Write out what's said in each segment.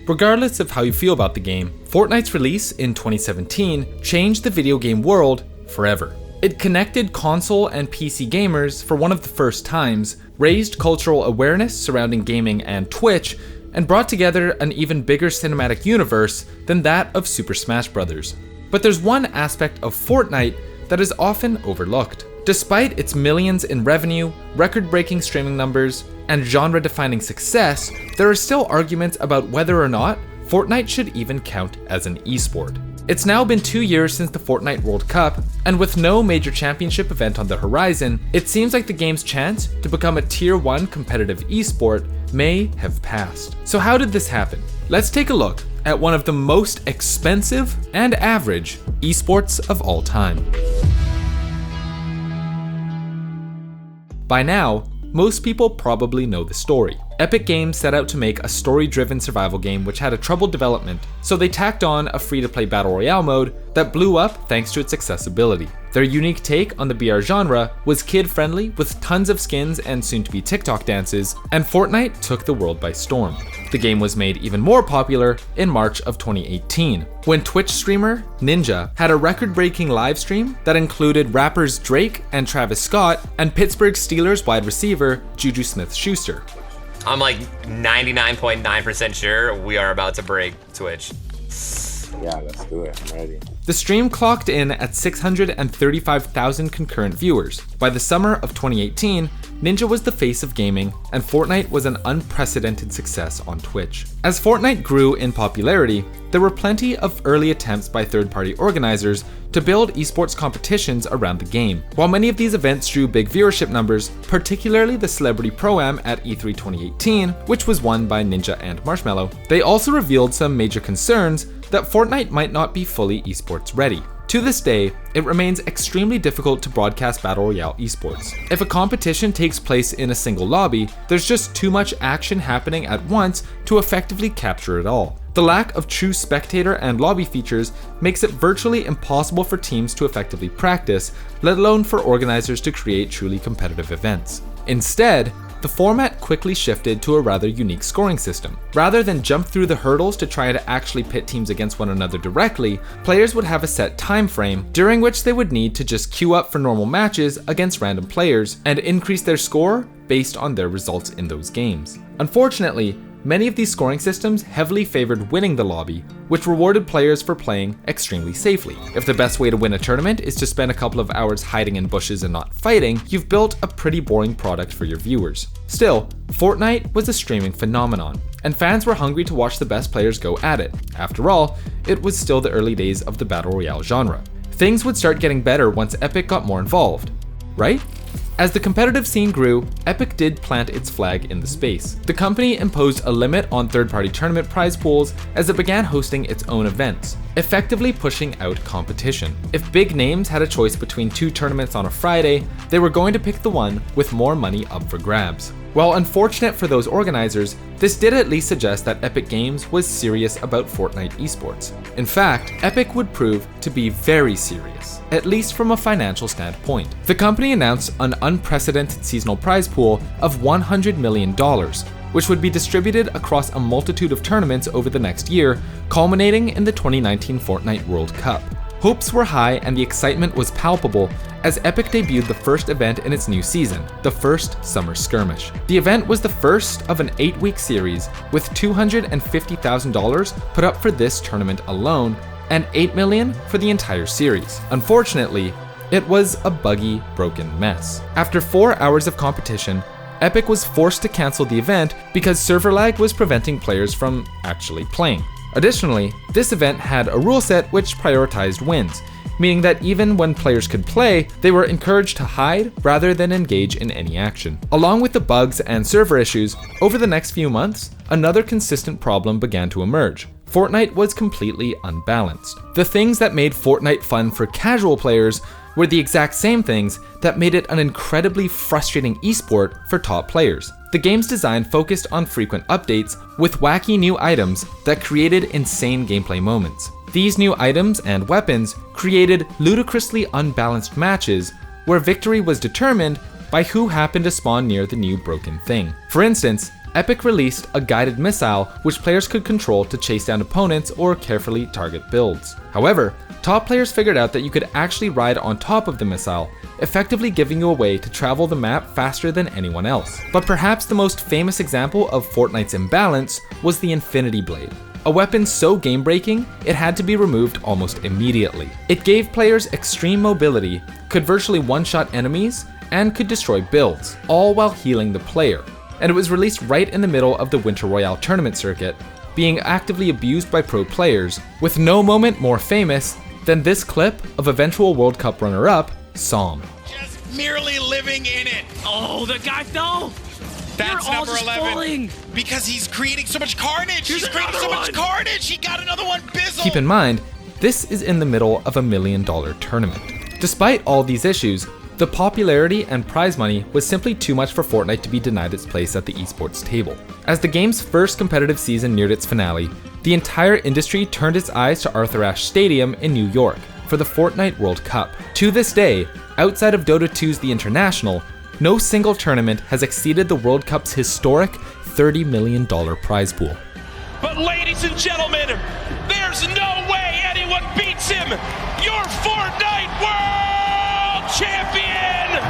Regardless of how you feel about the game, Fortnite's release in 2017 changed the video game world forever. It connected console and PC gamers for one of the first times, raised cultural awareness surrounding gaming and Twitch, and brought together an even bigger cinematic universe than that of Super Smash Bros. But there's one aspect of Fortnite that is often overlooked. Despite its millions in revenue, record-breaking streaming numbers, and genre-defining success, there are still arguments about whether or not Fortnite should even count as an esport. It's now been 2 years since the Fortnite World Cup, and with no major championship event on the horizon, it seems like the game's chance to become a Tier 1 competitive esport may have passed. So how did this happen? Let's take a look at one of the most expensive and average esports of all time. By now, most people probably know the story. Epic Games set out to make a story-driven survival game which had a troubled development, so they tacked on a free-to-play battle royale mode that blew up thanks to its accessibility. Their unique take on the BR genre was kid-friendly with tons of skins and soon-to-be TikTok dances, and Fortnite took the world by storm. The game was made even more popular in March of 2018, when Twitch streamer Ninja had a record-breaking live stream that included rappers Drake and Travis Scott and Pittsburgh Steelers wide receiver Juju Smith-Schuster. I'm like 99.9% sure we are about to break Twitch. Yeah, let's do it. I'm ready. The stream clocked in at 635,000 concurrent viewers. By the summer of 2018, Ninja was the face of gaming, and Fortnite was an unprecedented success on Twitch. As Fortnite grew in popularity, there were plenty of early attempts by third-party organizers to build esports competitions around the game. While many of these events drew big viewership numbers, particularly the Celebrity Pro-Am at E3 2018, which was won by Ninja and Marshmello, they also revealed some major concerns that Fortnite might not be fully esports ready. To this day, it remains extremely difficult to broadcast Battle Royale esports. If a competition takes place in a single lobby, there's just too much action happening at once to effectively capture it all. The lack of true spectator and lobby features makes it virtually impossible for teams to effectively practice, let alone for organizers to create truly competitive events. Instead, the format quickly shifted to a rather unique scoring system. Rather than jump through the hurdles to try to actually pit teams against one another directly, players would have a set time frame during which they would need to just queue up for normal matches against random players and increase their score based on their results in those games. Unfortunately, many of these scoring systems heavily favored winning the lobby, which rewarded players for playing extremely safely. If the best way to win a tournament is to spend a couple of hours hiding in bushes and not fighting, you've built a pretty boring product for your viewers. Still, Fortnite was a streaming phenomenon, and fans were hungry to watch the best players go at it. After all, it was still the early days of the Battle Royale genre. Things would start getting better once Epic got more involved, right? As the competitive scene grew, Epic did plant its flag in the space. The company imposed a limit on third-party tournament prize pools as it began hosting its own events, effectively pushing out competition. If big names had a choice between two tournaments on a Friday, they were going to pick the one with more money up for grabs. While unfortunate for those organizers, this did at least suggest that Epic Games was serious about Fortnite esports. In fact, Epic would prove to be very serious, at least from a financial standpoint. The company announced an unprecedented seasonal prize pool of $100 million, which would be distributed across a multitude of tournaments over the next year, culminating in the 2019 Fortnite World Cup. Hopes were high and the excitement was palpable as Epic debuted the first event in its new season, the first Summer Skirmish. The event was the first of an 8-week series with $250,000 put up for this tournament alone and $8 million for the entire series. Unfortunately, it was a buggy, broken mess. After 4 hours of competition, Epic was forced to cancel the event because server lag was preventing players from actually playing. Additionally, this event had a rule set which prioritized wins, meaning that even when players could play, they were encouraged to hide rather than engage in any action. Along with the bugs and server issues, over the next few months, another consistent problem began to emerge. Fortnite was completely unbalanced. The things that made Fortnite fun for casual players were the exact same things that made it an incredibly frustrating esport for top players. The game's design focused on frequent updates with wacky new items that created insane gameplay moments. These new items and weapons created ludicrously unbalanced matches where victory was determined by who happened to spawn near the new broken thing. For instance, Epic released a guided missile which players could control to chase down opponents or carefully target builds. However, top players figured out that you could actually ride on top of the missile, effectively giving you a way to travel the map faster than anyone else. But perhaps the most famous example of Fortnite's imbalance was the Infinity Blade. A weapon so game-breaking, it had to be removed almost immediately. It gave players extreme mobility, could virtually one-shot enemies, and could destroy builds, all while healing the player. And it was released right in the middle of the Winter Royale tournament circuit, being actively abused by pro players, with no moment more famous than this clip of eventual World Cup runner-up, Psalm. Just merely living in it. Oh, the guy fell! That's They're all number just 11. falling. Because he's creating so much carnage. Here's He's creating so another much one. carnage. He got another one. Bizzle. Keep in mind, this is in the middle of a $1 million tournament. Despite all these issues, the popularity and prize money was simply too much for Fortnite to be denied its place at the esports table. As the game's first competitive season neared its finale, the entire industry turned its eyes to Arthur Ashe Stadium in New York for the Fortnite World Cup. To this day, outside of Dota 2's The International, no single tournament has exceeded the World Cup's historic $30 million prize pool. But ladies and gentlemen, there's no way anyone beats him! Your Fortnite World Champion,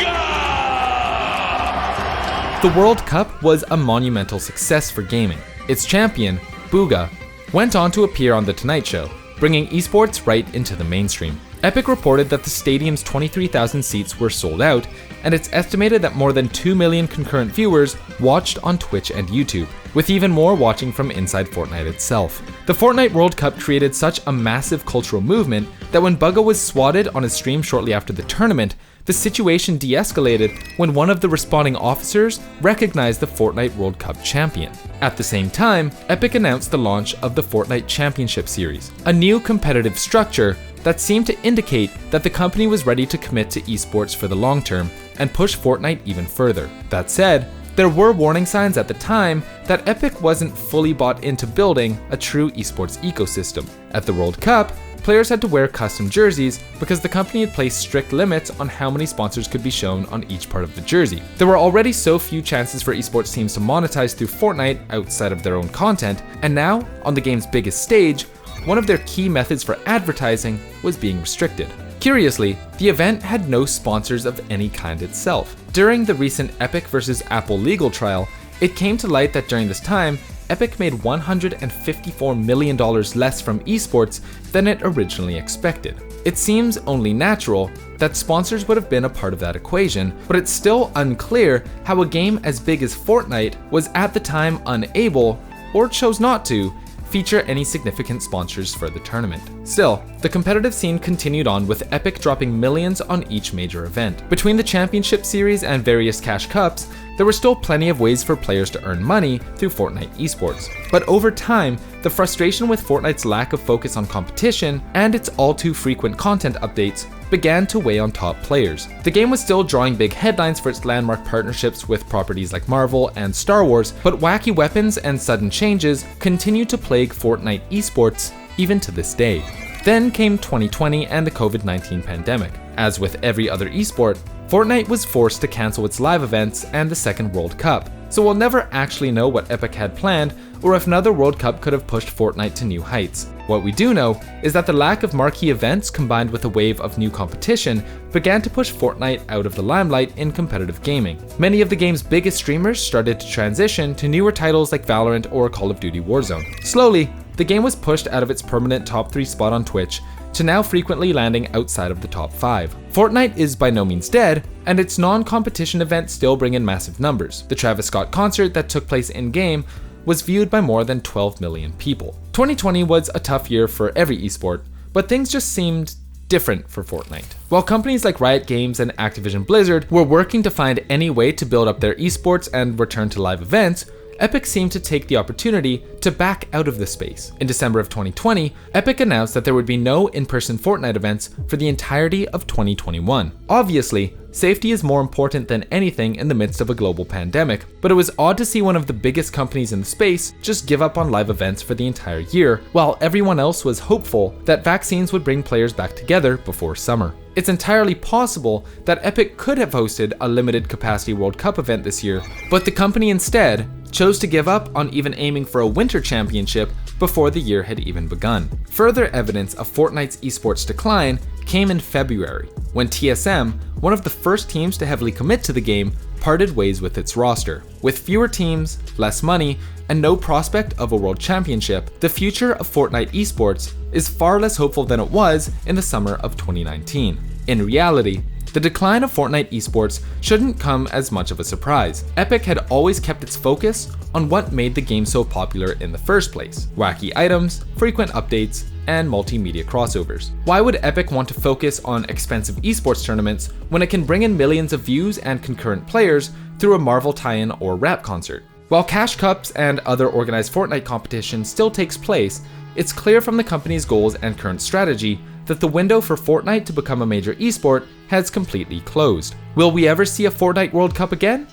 Booga! The World Cup was a monumental success for gaming. Its champion, Booga, went on to appear on The Tonight Show, bringing esports right into the mainstream. Epic reported that the stadium's 23,000 seats were sold out, and it's estimated that more than 2 million concurrent viewers watched on Twitch and YouTube, with even more watching from inside Fortnite itself. The Fortnite World Cup created such a massive cultural movement that when Bugga was swatted on his stream shortly after the tournament, the situation de-escalated when one of the responding officers recognized the Fortnite World Cup champion. At the same time, Epic announced the launch of the Fortnite Championship Series, a new competitive structure that seemed to indicate that the company was ready to commit to esports for the long term and push Fortnite even further. That said, there were warning signs at the time that Epic wasn't fully bought into building a true esports ecosystem. At the World Cup, players had to wear custom jerseys because the company had placed strict limits on how many sponsors could be shown on each part of the jersey. There were already so few chances for esports teams to monetize through Fortnite outside of their own content, and now, on the game's biggest stage, one of their key methods for advertising was being restricted. Curiously, the event had no sponsors of any kind itself. During the recent Epic vs. Apple legal trial, it came to light that during this time, Epic made $154 million less from esports than it originally expected. It seems only natural that sponsors would have been a part of that equation, but it's still unclear how a game as big as Fortnite was at the time unable, or chose not to, feature any significant sponsors for the tournament. Still, the competitive scene continued on with Epic dropping millions on each major event. Between the Championship Series and various cash cups, there were still plenty of ways for players to earn money through Fortnite esports. But over time, the frustration with Fortnite's lack of focus on competition and its all too frequent content updates began to weigh on top players. The game was still drawing big headlines for its landmark partnerships with properties like Marvel and Star Wars, but wacky weapons and sudden changes continued to plague Fortnite esports even to this day. Then came 2020 and the COVID-19 pandemic. As with every other esport, Fortnite was forced to cancel its live events and the second World Cup, so we'll never actually know what Epic had planned or if another World Cup could have pushed Fortnite to new heights. What we do know is that the lack of marquee events combined with a wave of new competition began to push Fortnite out of the limelight in competitive gaming. Many of the game's biggest streamers started to transition to newer titles like Valorant or Call of Duty Warzone. Slowly, the game was pushed out of its permanent top 3 spot on Twitch to now frequently landing outside of the top 5. Fortnite is by no means dead, and its non-competition events still bring in massive numbers. The Travis Scott concert that took place in-game was viewed by more than 12 million people. 2020 was a tough year for every esport, but things just seemed different for Fortnite. While companies like Riot Games and Activision Blizzard were working to find any way to build up their esports and return to live events, Epic seemed to take the opportunity to back out of the space. In December of 2020, Epic announced that there would be no in-person Fortnite events for the entirety of 2021. Obviously, safety is more important than anything in the midst of a global pandemic, but it was odd to see one of the biggest companies in the space just give up on live events for the entire year, while everyone else was hopeful that vaccines would bring players back together before summer. It's entirely possible that Epic could have hosted a limited capacity World Cup event this year, but the company instead chose to give up on even aiming for a winter championship before the year had even begun. Further evidence of Fortnite's esports decline came in February, when TSM, one of the first teams to heavily commit to the game, parted ways with its roster. With fewer teams, less money, and no prospect of a world championship, the future of Fortnite esports is far less hopeful than it was in the summer of 2019. In reality, the decline of Fortnite esports shouldn't come as much of a surprise. Epic had always kept its focus on what made the game so popular in the first place: wacky items, frequent updates, and multimedia crossovers. Why would Epic want to focus on expensive esports tournaments when it can bring in millions of views and concurrent players through a Marvel tie-in or rap concert? While Cash Cups and other organized Fortnite competition still takes place, it's clear from the company's goals and current strategy that the window for Fortnite to become a major esport has completely closed. Will we ever see a Fortnite World Cup again?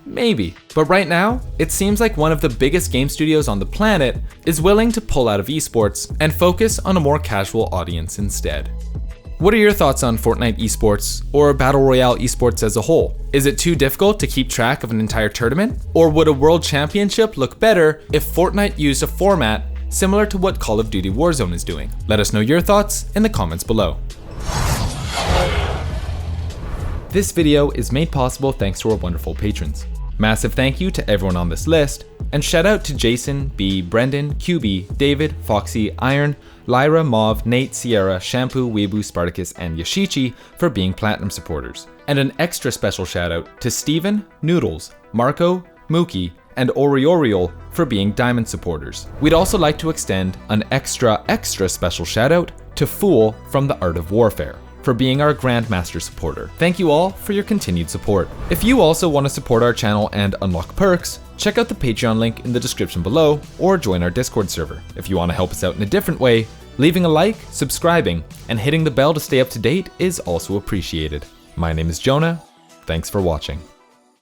Maybe. But right now, it seems like one of the biggest game studios on the planet is willing to pull out of esports and focus on a more casual audience instead. What are your thoughts on Fortnite esports, or Battle Royale esports as a whole? Is it too difficult to keep track of an entire tournament? Or would a world championship look better if Fortnite used a format similar to what Call of Duty Warzone is doing? Let us know your thoughts in the comments below. This video is made possible thanks to our wonderful patrons. Massive thank you to everyone on this list, and shout out to Jason, B, Brendan, QB, David, Foxy, Iron, Lyra, Mauve, Nate, Sierra, Shampoo, Weebu, Spartacus, and Yashichi for being platinum supporters. And an extra special shout out to Steven, Noodles, Marco, Mookie, and Orioriol for being diamond supporters. We'd also like to extend an extra special shout out to Fool from the Art of Warfare for being our Grandmaster supporter. Thank you all for your continued support. If you also want to support our channel and unlock perks, check out the Patreon link in the description below or join our Discord server. If you want to help us out in a different way, leaving a like, subscribing, and hitting the bell to stay up to date is also appreciated. My name is Jonah. Thanks for watching.